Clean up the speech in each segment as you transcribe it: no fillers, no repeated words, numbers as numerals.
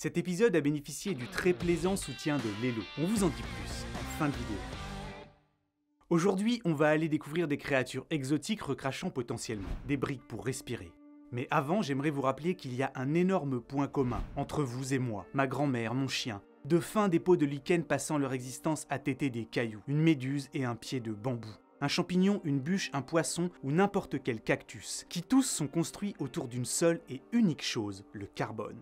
Cet épisode a bénéficié du très plaisant soutien de Lelo. On vous en dit plus en fin de vidéo. Aujourd'hui, on va aller découvrir des créatures exotiques recrachant potentiellement des briques pour respirer. Mais avant, j'aimerais vous rappeler qu'il y a un énorme point commun entre vous et moi, ma grand-mère, mon chien, de fins dépôts de lichen passant leur existence à téter des cailloux, une méduse et un pied de bambou. Un champignon, une bûche, un poisson ou n'importe quel cactus, qui tous sont construits autour d'une seule et unique chose, le carbone.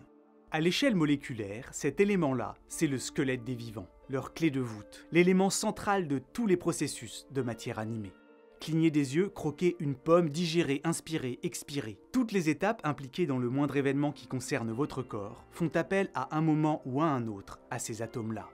À l'échelle moléculaire, cet élément-là, c'est le squelette des vivants, leur clé de voûte, l'élément central de tous les processus de matière animée. Cligner des yeux, croquer une pomme, digérer, inspirer, expirer. Toutes les étapes impliquées dans le moindre événement qui concerne votre corps font appel à un moment ou à un autre à ces atomes-là.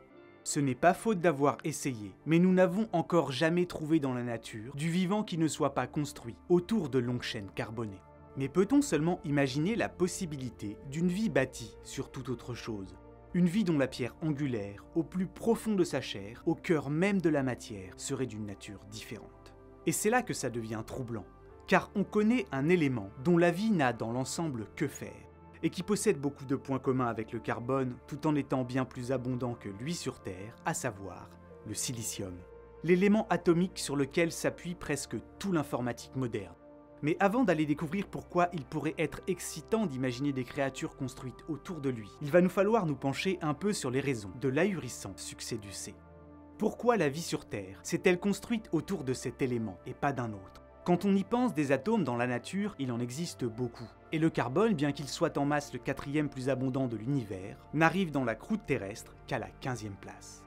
Ce n'est pas faute d'avoir essayé, mais nous n'avons encore jamais trouvé dans la nature du vivant qui ne soit pas construit autour de longues chaînes carbonées. Mais peut-on seulement imaginer la possibilité d'une vie bâtie sur toute autre chose ? Une vie dont la pierre angulaire, au plus profond de sa chair, au cœur même de la matière, serait d'une nature différente. Et c'est là que ça devient troublant, car on connaît un élément dont la vie n'a dans l'ensemble que faire, et qui possède beaucoup de points communs avec le carbone, tout en étant bien plus abondant que lui sur Terre, à savoir le silicium. L'élément atomique sur lequel s'appuie presque tout l'informatique moderne. Mais avant d'aller découvrir pourquoi il pourrait être excitant d'imaginer des créatures construites autour de lui, il va nous falloir nous pencher un peu sur les raisons de l'ahurissant succès du C. Pourquoi la vie sur Terre s'est-elle construite autour de cet élément et pas d'un autre ? Quand on y pense, des atomes dans la nature, il en existe beaucoup. Et le carbone, bien qu'il soit en masse le 4e plus abondant de l'univers, n'arrive dans la croûte terrestre qu'à la 15e place.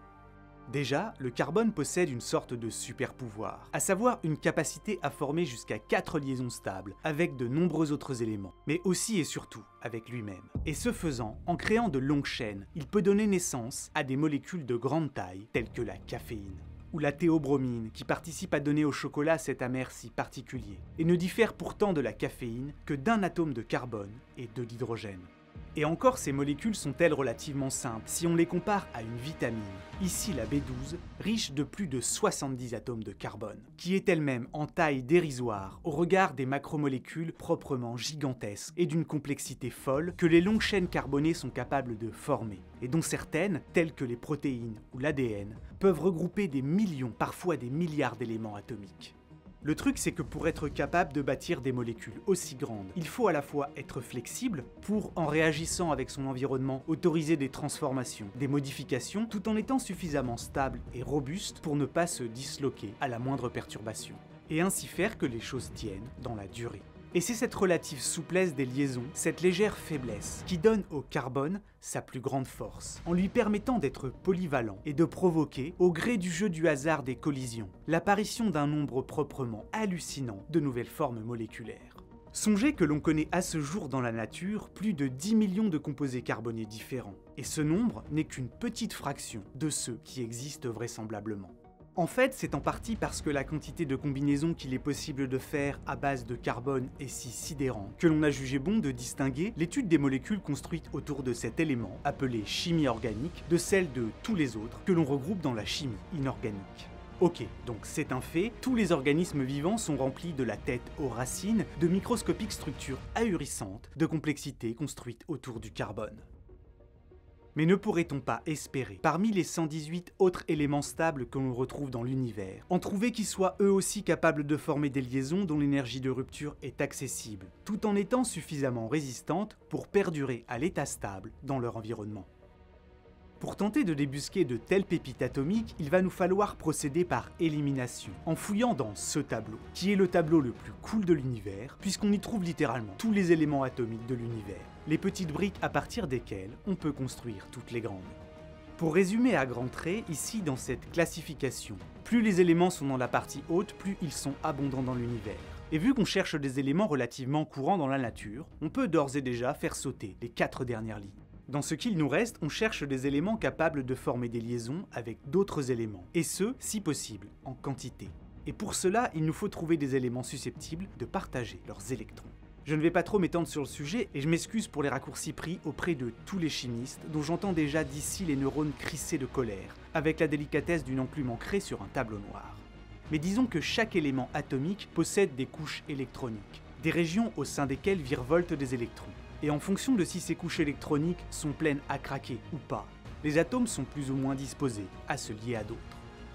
Déjà, le carbone possède une sorte de super pouvoir, à savoir une capacité à former jusqu'à 4 liaisons stables avec de nombreux autres éléments, mais aussi et surtout avec lui-même. Et ce faisant, en créant de longues chaînes, il peut donner naissance à des molécules de grande taille telles que la caféine, ou la théobromine qui participe à donner au chocolat cet amer si particulier, et ne diffère pourtant de la caféine que d'un atome de carbone et de l'hydrogène. Et encore, ces molécules sont-elles relativement simples si on les compare à une vitamine, ici la B12, riche de plus de 70 atomes de carbone, qui est elle-même en taille dérisoire au regard des macromolécules proprement gigantesques et d'une complexité folle que les longues chaînes carbonées sont capables de former, et dont certaines, telles que les protéines ou l'ADN, peuvent regrouper des millions, parfois des milliards d'éléments atomiques. Le truc, c'est que pour être capable de bâtir des molécules aussi grandes, il faut à la fois être flexible pour, en réagissant avec son environnement, autoriser des transformations, des modifications, tout en étant suffisamment stable et robuste pour ne pas se disloquer à la moindre perturbation, et ainsi faire que les choses tiennent dans la durée. Et c'est cette relative souplesse des liaisons, cette légère faiblesse, qui donne au carbone sa plus grande force, en lui permettant d'être polyvalent et de provoquer, au gré du jeu du hasard des collisions, l'apparition d'un nombre proprement hallucinant de nouvelles formes moléculaires. Songez que l'on connaît à ce jour dans la nature plus de 10 millions de composés carbonés différents, et ce nombre n'est qu'une petite fraction de ceux qui existent vraisemblablement. En fait, c'est en partie parce que la quantité de combinaisons qu'il est possible de faire à base de carbone est si sidérante que l'on a jugé bon de distinguer l'étude des molécules construites autour de cet élément, appelé chimie organique, de celle de tous les autres que l'on regroupe dans la chimie inorganique. Ok, donc c'est un fait, tous les organismes vivants sont remplis de la tête aux racines de microscopiques structures ahurissantes de complexité construites autour du carbone. Mais ne pourrait-on pas espérer, parmi les 118 autres éléments stables que l'on retrouve dans l'univers, en trouver qui soient eux aussi capables de former des liaisons dont l'énergie de rupture est accessible, tout en étant suffisamment résistante pour perdurer à l'état stable dans leur environnement ? Pour tenter de débusquer de telles pépites atomiques, il va nous falloir procéder par élimination, en fouillant dans ce tableau, qui est le tableau le plus cool de l'univers, puisqu'on y trouve littéralement tous les éléments atomiques de l'univers, les petites briques à partir desquelles on peut construire toutes les grandes. Pour résumer à grands traits, ici dans cette classification, plus les éléments sont dans la partie haute, plus ils sont abondants dans l'univers. Et vu qu'on cherche des éléments relativement courants dans la nature, on peut d'ores et déjà faire sauter les 4 dernières lignes. Dans ce qu'il nous reste, on cherche des éléments capables de former des liaisons avec d'autres éléments, et ce, si possible, en quantité. Et pour cela, il nous faut trouver des éléments susceptibles de partager leurs électrons. Je ne vais pas trop m'étendre sur le sujet, et je m'excuse pour les raccourcis pris auprès de tous les chimistes, dont j'entends déjà d'ici les neurones crisser de colère, avec la délicatesse d'une enclume ancrée sur un tableau noir. Mais disons que chaque élément atomique possède des couches électroniques, des régions au sein desquelles virevoltent des électrons. Et en fonction de si ces couches électroniques sont pleines à craquer ou pas, les atomes sont plus ou moins disposés à se lier à d'autres.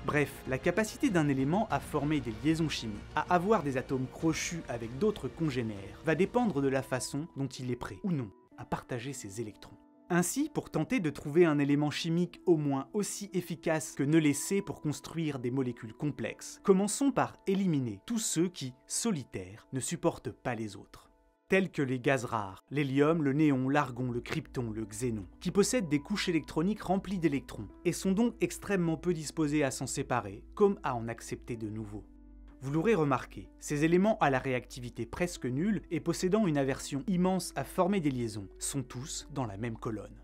Bref, la capacité d'un élément à former des liaisons chimiques, à avoir des atomes crochus avec d'autres congénères, va dépendre de la façon dont il est prêt, ou non, à partager ses électrons. Ainsi, pour tenter de trouver un élément chimique au moins aussi efficace que ne l'essaie pour construire des molécules complexes, commençons par éliminer tous ceux qui, solitaires, ne supportent pas les autres. Tels que les gaz rares, l'hélium, le néon, l'argon, le krypton, le xénon, qui possèdent des couches électroniques remplies d'électrons, et sont donc extrêmement peu disposés à s'en séparer, comme à en accepter de nouveaux. Vous l'aurez remarqué, ces éléments à la réactivité presque nulle et possédant une aversion immense à former des liaisons sont tous dans la même colonne.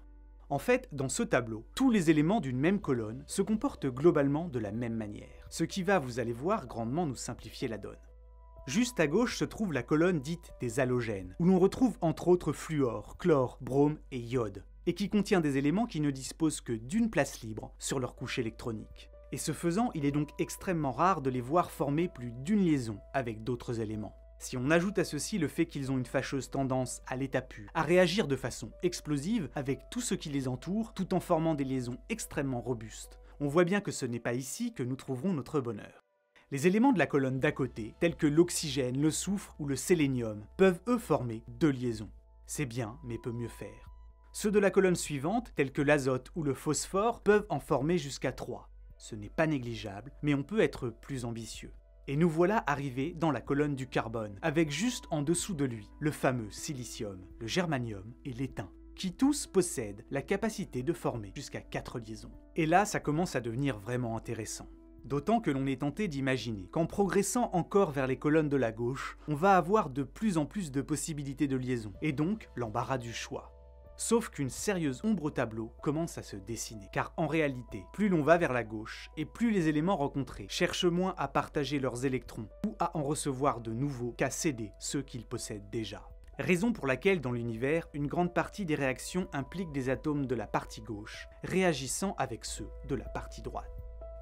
En fait, dans ce tableau, tous les éléments d'une même colonne se comportent globalement de la même manière, ce qui va, vous allez voir, grandement nous simplifier la donne. Juste à gauche se trouve la colonne dite des halogènes, où l'on retrouve entre autres fluor, chlore, brome et iode, et qui contient des éléments qui ne disposent que d'une place libre sur leur couche électronique. Et ce faisant, il est donc extrêmement rare de les voir former plus d'une liaison avec d'autres éléments. Si on ajoute à ceci le fait qu'ils ont une fâcheuse tendance à l'état pur, à réagir de façon explosive avec tout ce qui les entoure, tout en formant des liaisons extrêmement robustes, on voit bien que ce n'est pas ici que nous trouverons notre bonheur. Les éléments de la colonne d'à côté, tels que l'oxygène, le soufre ou le sélénium, peuvent eux former deux liaisons. C'est bien, mais peut mieux faire. Ceux de la colonne suivante, tels que l'azote ou le phosphore, peuvent en former jusqu'à 3. Ce n'est pas négligeable, mais on peut être plus ambitieux. Et nous voilà arrivés dans la colonne du carbone, avec juste en dessous de lui le fameux silicium, le germanium et l'étain, qui tous possèdent la capacité de former jusqu'à 4 liaisons. Et là, ça commence à devenir vraiment intéressant. D'autant que l'on est tenté d'imaginer qu'en progressant encore vers les colonnes de la gauche, on va avoir de plus en plus de possibilités de liaison, et donc l'embarras du choix. Sauf qu'une sérieuse ombre au tableau commence à se dessiner, car en réalité, plus l'on va vers la gauche, et plus les éléments rencontrés cherchent moins à partager leurs électrons, ou à en recevoir de nouveaux qu'à céder ceux qu'ils possèdent déjà. Raison pour laquelle dans l'univers, une grande partie des réactions impliquent des atomes de la partie gauche, réagissant avec ceux de la partie droite.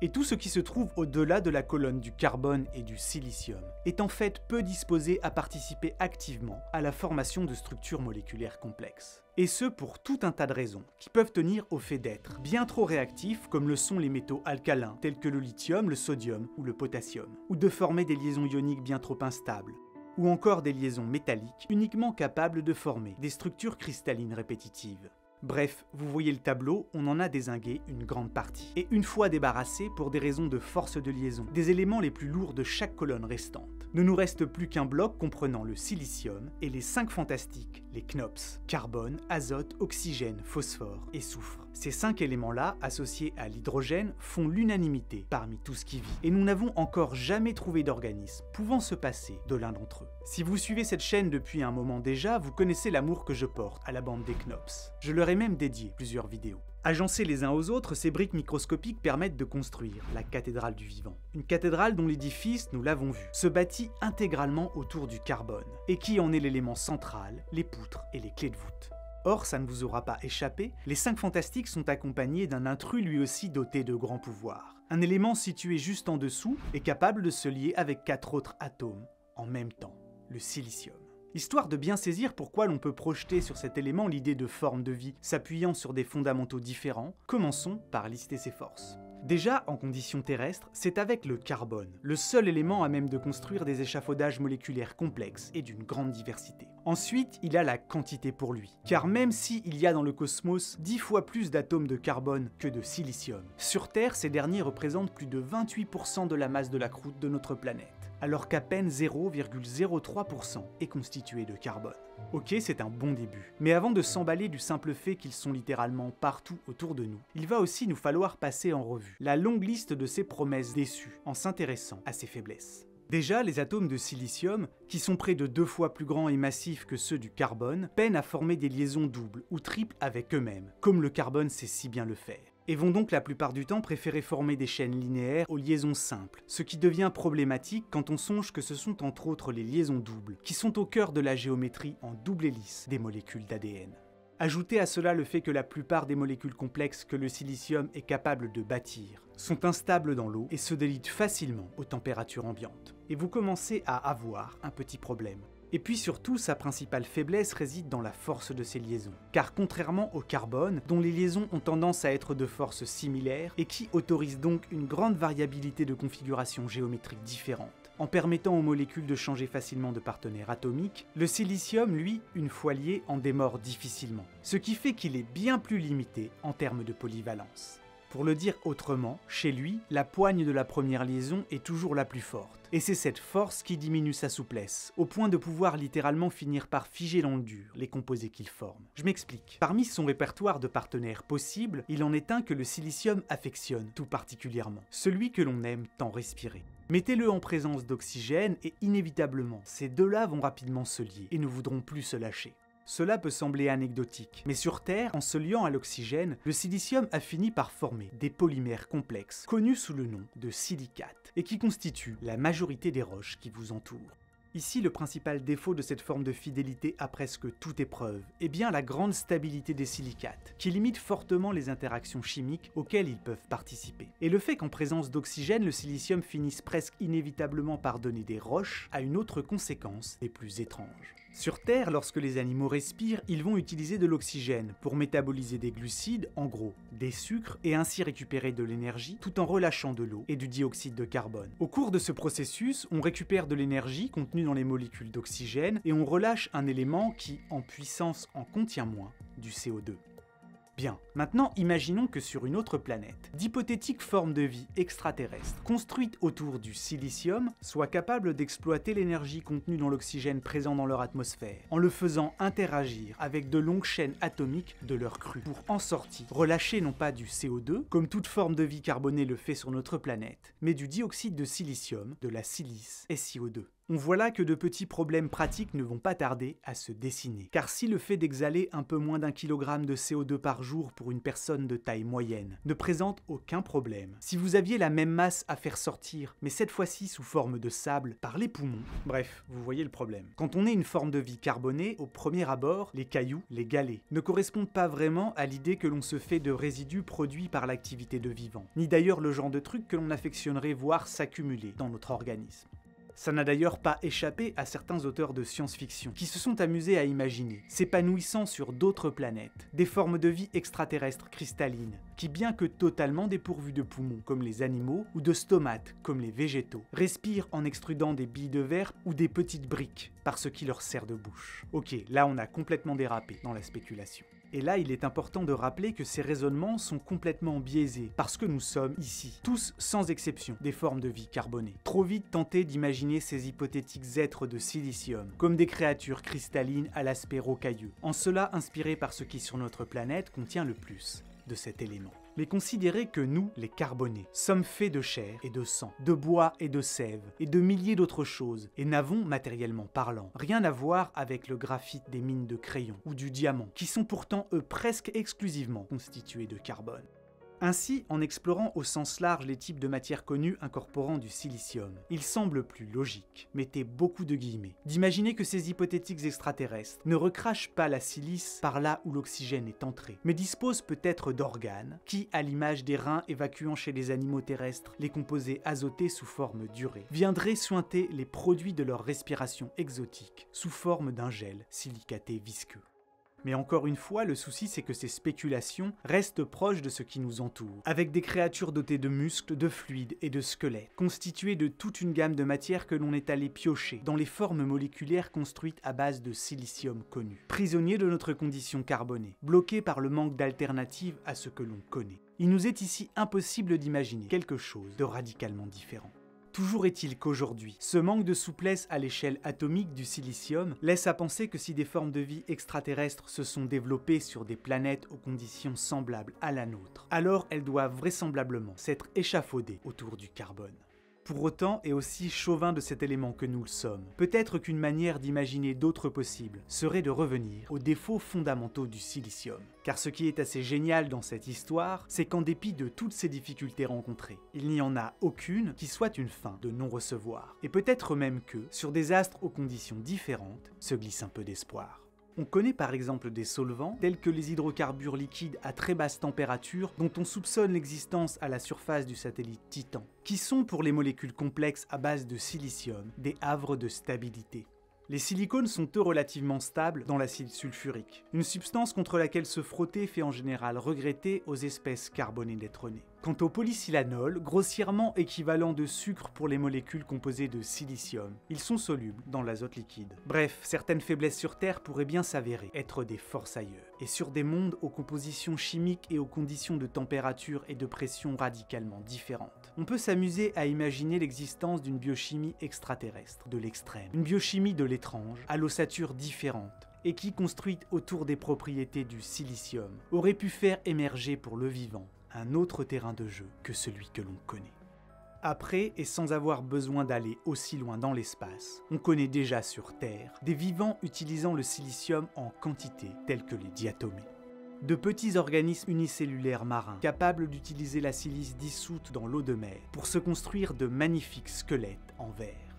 Et tout ce qui se trouve au-delà de la colonne du carbone et du silicium est en fait peu disposé à participer activement à la formation de structures moléculaires complexes. Et ce pour tout un tas de raisons, qui peuvent tenir au fait d'être bien trop réactifs comme le sont les métaux alcalins tels que le lithium, le sodium ou le potassium, ou de former des liaisons ioniques bien trop instables, ou encore des liaisons métalliques uniquement capables de former des structures cristallines répétitives. Bref, vous voyez le tableau, on en a dézingué une grande partie. Et une fois débarrassés, pour des raisons de force de liaison, des éléments les plus lourds de chaque colonne restante, ne nous reste plus qu'un bloc comprenant le silicium et les 5 fantastiques, les KNOPS, carbone, azote, oxygène, phosphore et soufre. Ces 5 éléments-là, associés à l'hydrogène, font l'unanimité parmi tout ce qui vit, et nous n'avons encore jamais trouvé d'organisme pouvant se passer de l'un d'entre eux. Si vous suivez cette chaîne depuis un moment déjà, vous connaissez l'amour que je porte à la bande des KNOPS. Je leur ai même dédié plusieurs vidéos. Agencés les uns aux autres, ces briques microscopiques permettent de construire la cathédrale du vivant. Une cathédrale dont l'édifice, nous l'avons vu, se bâtit intégralement autour du carbone, et qui en est l'élément central, les poutres et les clés de voûte. Or, ça ne vous aura pas échappé, les 5 fantastiques sont accompagnés d'un intrus lui aussi doté de grands pouvoirs. Un élément situé juste en dessous est capable de se lier avec 4 autres atomes en même temps, le silicium. Histoire de bien saisir pourquoi l'on peut projeter sur cet élément l'idée de forme de vie s'appuyant sur des fondamentaux différents, commençons par lister ses forces. Déjà, en conditions terrestres, c'est avec le carbone, le seul élément à même de construire des échafaudages moléculaires complexes et d'une grande diversité. Ensuite, il a la quantité pour lui, car même s'il y a dans le cosmos 10 fois plus d'atomes de carbone que de silicium, sur Terre, ces derniers représentent plus de 28% de la masse de la croûte de notre planète, alors qu'à peine 0,03% est constitué de carbone. Ok, c'est un bon début, mais avant de s'emballer du simple fait qu'ils sont littéralement partout autour de nous, il va aussi nous falloir passer en revue la longue liste de ces promesses déçues en s'intéressant à ses faiblesses. Déjà, les atomes de silicium, qui sont près de 2 fois plus grands et massifs que ceux du carbone, peinent à former des liaisons doubles ou triples avec eux-mêmes, comme le carbone sait si bien le faire, et vont donc la plupart du temps préférer former des chaînes linéaires aux liaisons simples, ce qui devient problématique quand on songe que ce sont entre autres les liaisons doubles, qui sont au cœur de la géométrie en double hélice des molécules d'ADN. Ajoutez à cela le fait que la plupart des molécules complexes que le silicium est capable de bâtir sont instables dans l'eau et se délitent facilement aux températures ambiantes. Et vous commencez à avoir un petit problème. Et puis surtout, sa principale faiblesse réside dans la force de ses liaisons. Car contrairement au carbone, dont les liaisons ont tendance à être de forces similaires et qui autorisent donc une grande variabilité de configuration géométrique différente, en permettant aux molécules de changer facilement de partenaire atomique, le silicium, lui, une fois lié, en démord difficilement, ce qui fait qu'il est bien plus limité en termes de polyvalence. Pour le dire autrement, chez lui, la poigne de la première liaison est toujours la plus forte, et c'est cette force qui diminue sa souplesse, au point de pouvoir littéralement finir par figer dans le dur les composés qu'il forme. Je m'explique. Parmi son répertoire de partenaires possibles, il en est un que le silicium affectionne tout particulièrement, celui que l'on aime tant respirer. Mettez-le en présence d'oxygène et inévitablement, ces deux-là vont rapidement se lier et ne voudront plus se lâcher. Cela peut sembler anecdotique, mais sur Terre, en se liant à l'oxygène, le silicium a fini par former des polymères complexes, connus sous le nom de silicates, et qui constituent la majorité des roches qui vous entourent. Ici, le principal défaut de cette forme de fidélité à presque toute épreuve est bien la grande stabilité des silicates, qui limite fortement les interactions chimiques auxquelles ils peuvent participer. Et le fait qu'en présence d'oxygène, le silicium finisse presque inévitablement par donner des roches a une autre conséquence des plus étranges. Sur Terre, lorsque les animaux respirent, ils vont utiliser de l'oxygène pour métaboliser des glucides, en gros des sucres, et ainsi récupérer de l'énergie tout en relâchant de l'eau et du dioxyde de carbone. Au cours de ce processus, on récupère de l'énergie contenue dans les molécules d'oxygène et on relâche un élément qui, en puissance, en contient moins, du CO2. Bien, maintenant imaginons que sur une autre planète, d'hypothétiques formes de vie extraterrestres, construites autour du silicium, soient capables d'exploiter l'énergie contenue dans l'oxygène présent dans leur atmosphère, en le faisant interagir avec de longues chaînes atomiques de leur cru, pour en sortie relâcher non pas du CO2, comme toute forme de vie carbonée le fait sur notre planète, mais du dioxyde de silicium, de la silice, SiO2. On voit là que de petits problèmes pratiques ne vont pas tarder à se dessiner. Car si le fait d'exhaler un peu moins d'1 kg de CO2 par jour pour une personne de taille moyenne ne présente aucun problème, si vous aviez la même masse à faire sortir, mais cette fois-ci sous forme de sable, par les poumons, bref, vous voyez le problème. Quand on est une forme de vie carbonée, au premier abord, les cailloux, les galets, ne correspondent pas vraiment à l'idée que l'on se fait de résidus produits par l'activité de vivant, ni d'ailleurs le genre de truc que l'on affectionnerait voir s'accumuler dans notre organisme. Ça n'a d'ailleurs pas échappé à certains auteurs de science-fiction qui se sont amusés à imaginer, s'épanouissant sur d'autres planètes, des formes de vie extraterrestres cristallines, qui bien que totalement dépourvues de poumons comme les animaux, ou de stomates comme les végétaux, respirent en extrudant des billes de verre ou des petites briques, par ce qui leur sert de bouche. Ok, là on a complètement dérapé dans la spéculation. Et là, il est important de rappeler que ces raisonnements sont complètement biaisés, parce que nous sommes ici, tous sans exception, des formes de vie carbonées. Trop vite tenté d'imaginer ces hypothétiques êtres de silicium, comme des créatures cristallines à l'aspect rocailleux, en cela inspirés par ce qui sur notre planète contient le plus de cet élément. Mais considérez que nous, les carbonés, sommes faits de chair et de sang, de bois et de sève, et de milliers d'autres choses, et n'avons, matériellement parlant, rien à voir avec le graphite des mines de crayon ou du diamant, qui sont pourtant eux presque exclusivement constitués de carbone. Ainsi, en explorant au sens large les types de matières connues incorporant du silicium, il semble plus logique, mettez beaucoup de guillemets, d'imaginer que ces hypothétiques extraterrestres ne recrachent pas la silice par là où l'oxygène est entré, mais disposent peut-être d'organes qui, à l'image des reins évacuant chez les animaux terrestres les composés azotés sous forme d'urée, viendraient suinter les produits de leur respiration exotique sous forme d'un gel silicaté visqueux. Mais encore une fois, le souci c'est que ces spéculations restent proches de ce qui nous entoure, avec des créatures dotées de muscles, de fluides et de squelettes, constituées de toute une gamme de matières que l'on est allé piocher dans les formes moléculaires construites à base de silicium connu. Prisonniers de notre condition carbonée, bloqués par le manque d'alternatives à ce que l'on connaît. Il nous est ici impossible d'imaginer quelque chose de radicalement différent. Toujours est-il qu'aujourd'hui, ce manque de souplesse à l'échelle atomique du silicium laisse à penser que si des formes de vie extraterrestres se sont développées sur des planètes aux conditions semblables à la nôtre, alors elles doivent vraisemblablement s'être échafaudées autour du carbone. Pour autant, et aussi chauvin de cet élément que nous le sommes, peut-être qu'une manière d'imaginer d'autres possibles serait de revenir aux défauts fondamentaux du silicium. Car ce qui est assez génial dans cette histoire, c'est qu'en dépit de toutes ces difficultés rencontrées, il n'y en a aucune qui soit une fin de non-recevoir. Et peut-être même que, sur des astres aux conditions différentes, se glisse un peu d'espoir. On connaît par exemple des solvants, tels que les hydrocarbures liquides à très basse température, dont on soupçonne l'existence à la surface du satellite Titan, qui sont pour les molécules complexes à base de silicium des havres de stabilité. Les silicones sont eux relativement stables dans l'acide sulfurique, une substance contre laquelle se frotter fait en général regretter aux espèces carbonées d'être nées. Quant au polysilanol, grossièrement équivalent de sucre pour les molécules composées de silicium, ils sont solubles dans l'azote liquide. Bref, certaines faiblesses sur Terre pourraient bien s'avérer être des forces ailleurs, et sur des mondes aux compositions chimiques et aux conditions de température et de pression radicalement différentes. On peut s'amuser à imaginer l'existence d'une biochimie extraterrestre, de l'extrême, une biochimie de l'étrange, à l'ossature différente, et qui, construite autour des propriétés du silicium, aurait pu faire émerger pour le vivant un autre terrain de jeu que celui que l'on connaît. Après, et sans avoir besoin d'aller aussi loin dans l'espace, on connaît déjà sur Terre des vivants utilisant le silicium en quantité telle que les diatomées. De petits organismes unicellulaires marins capables d'utiliser la silice dissoute dans l'eau de mer pour se construire de magnifiques squelettes en verre.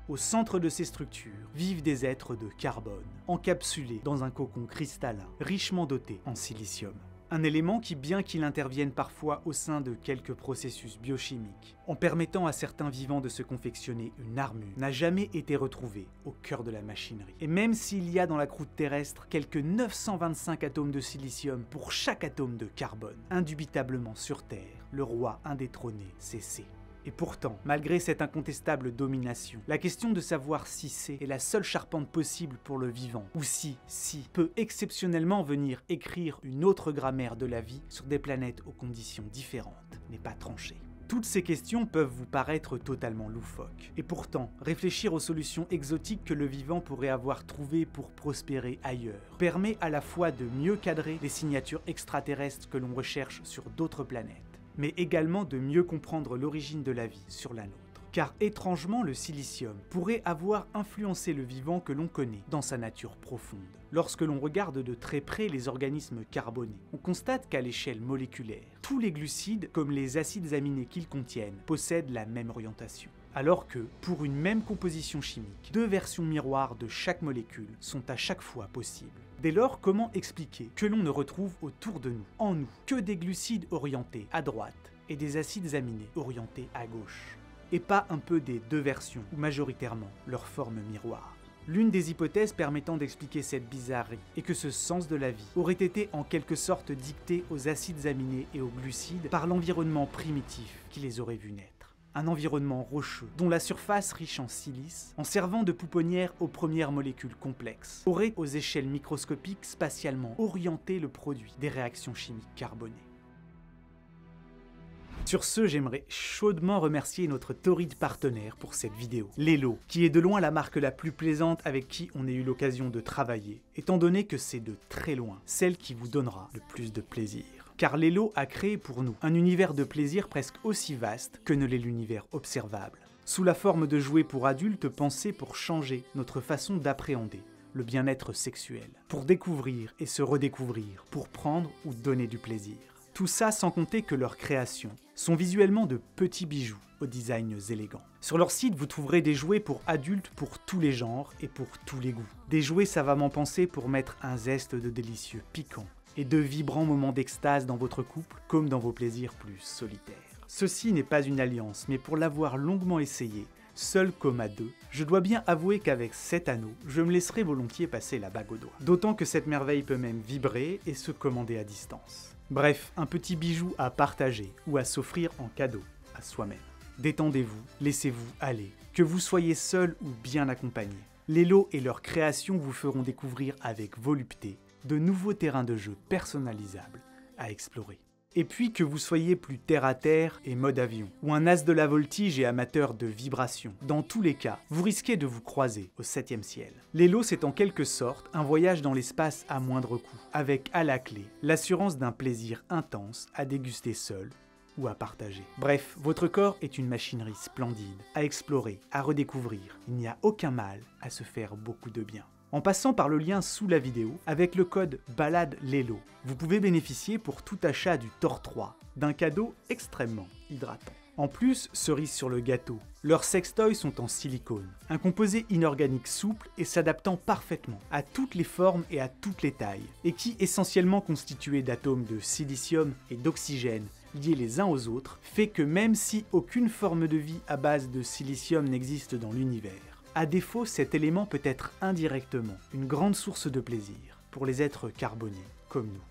Au centre de ces structures vivent des êtres de carbone, encapsulés dans un cocon cristallin richement doté en silicium. Un élément qui, bien qu'il intervienne parfois au sein de quelques processus biochimiques, en permettant à certains vivants de se confectionner une armure, n'a jamais été retrouvé au cœur de la machinerie. Et même s'il y a dans la croûte terrestre quelques 925 atomes de silicium pour chaque atome de carbone, indubitablement sur Terre, le roi indétrôné c'est. Et pourtant, malgré cette incontestable domination, la question de savoir si c'est est la seule charpente possible pour le vivant, ou si peut exceptionnellement venir écrire une autre grammaire de la vie sur des planètes aux conditions différentes, n'est pas tranchée. Toutes ces questions peuvent vous paraître totalement loufoques. Et pourtant, réfléchir aux solutions exotiques que le vivant pourrait avoir trouvées pour prospérer ailleurs permet à la fois de mieux cadrer les signatures extraterrestres que l'on recherche sur d'autres planètes, mais également de mieux comprendre l'origine de la vie sur la nôtre. Car étrangement, le silicium pourrait avoir influencé le vivant que l'on connaît dans sa nature profonde. Lorsque l'on regarde de très près les organismes carbonés, on constate qu'à l'échelle moléculaire, tous les glucides, comme les acides aminés qu'ils contiennent, possèdent la même orientation. Alors que, pour une même composition chimique, deux versions miroirs de chaque molécule sont à chaque fois possibles. Dès lors, comment expliquer que l'on ne retrouve autour de nous, en nous, que des glucides orientés à droite et des acides aminés orientés à gauche, et pas un peu des deux versions, ou majoritairement leur forme miroir? L'une des hypothèses permettant d'expliquer cette bizarrerie est que ce sens de la vie aurait été en quelque sorte dicté aux acides aminés et aux glucides par l'environnement primitif qui les aurait vus naître. Un environnement rocheux, dont la surface riche en silice, en servant de pouponnière aux premières molécules complexes, aurait aux échelles microscopiques spatialement orienté le produit des réactions chimiques carbonées. Sur ce, j'aimerais chaudement remercier notre torride partenaire pour cette vidéo, Lelo, qui est de loin la marque la plus plaisante avec qui on ait eu l'occasion de travailler, étant donné que c'est de très loin celle qui vous donnera le plus de plaisir. Car Lelo a créé pour nous un univers de plaisir presque aussi vaste que ne l'est l'univers observable, sous la forme de jouets pour adultes pensés pour changer notre façon d'appréhender le bien-être sexuel, pour découvrir et se redécouvrir, pour prendre ou donner du plaisir. Tout ça sans compter que leurs créations sont visuellement de petits bijoux aux designs élégants. Sur leur site, vous trouverez des jouets pour adultes pour tous les genres et pour tous les goûts. Des jouets savamment pensés pour mettre un zeste de délicieux piquant et de vibrants moments d'extase dans votre couple comme dans vos plaisirs plus solitaires. Ceci n'est pas une alliance, mais pour l'avoir longuement essayé, seul comme à deux, je dois bien avouer qu'avec cet anneau, je me laisserai volontiers passer la bague au doigt. D'autant que cette merveille peut même vibrer et se commander à distance. Bref, un petit bijou à partager ou à s'offrir en cadeau à soi-même. Détendez-vous, laissez-vous aller, que vous soyez seul ou bien accompagné. Lelo et leurs créations vous feront découvrir avec volupté de nouveaux terrains de jeu personnalisables à explorer. Et puis que vous soyez plus terre-à-terre et mode avion, ou un as de la voltige et amateur de vibrations, dans tous les cas, vous risquez de vous croiser au 7e ciel. Lelo, c'est en quelque sorte un voyage dans l'espace à moindre coût, avec à la clé l'assurance d'un plaisir intense à déguster seul ou à partager. Bref, votre corps est une machinerie splendide, à explorer, à redécouvrir. Il n'y a aucun mal à se faire beaucoup de bien. En passant par le lien sous la vidéo, avec le code BALADELELO, vous pouvez bénéficier pour tout achat du Thor 3 d'un cadeau extrêmement hydratant. En plus, cerise sur le gâteau, leurs sextoys sont en silicone, un composé inorganique souple et s'adaptant parfaitement à toutes les formes et à toutes les tailles, et qui, essentiellement constitué d'atomes de silicium et d'oxygène liés les uns aux autres, fait que même si aucune forme de vie à base de silicium n'existe dans l'univers, À défaut, cet élément peut être indirectement une grande source de plaisir pour les êtres carbonés comme nous.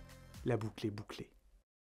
La boucle est bouclée.